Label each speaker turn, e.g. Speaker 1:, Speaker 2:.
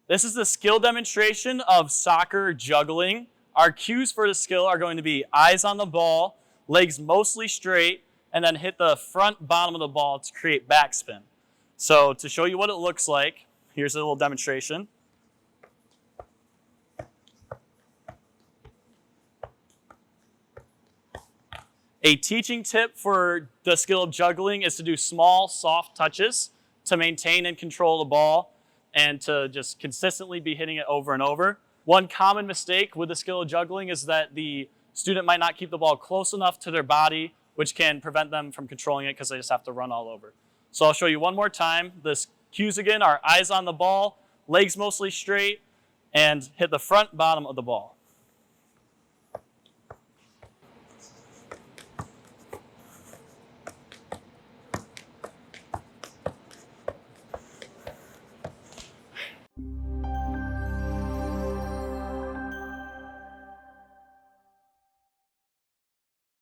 Speaker 1: This is the skill demonstration of soccer juggling. Our cues for the skill are going to be eyes on the ball, legs mostly straight, and then hit the front bottom of the ball to create backspin. So to show you what it looks like, here's a little demonstration. A teaching tip for the skill of juggling is to do small, soft touches to maintain and control the ball and to just consistently be hitting it over and over. One common mistake with the skill of juggling is that the student might not keep the ball close enough to their body, which can prevent them from controlling it because they just have to run all over. So I'll show you one more time. The cues again are eyes on the ball, legs mostly straight, and hit the front bottom of the ball.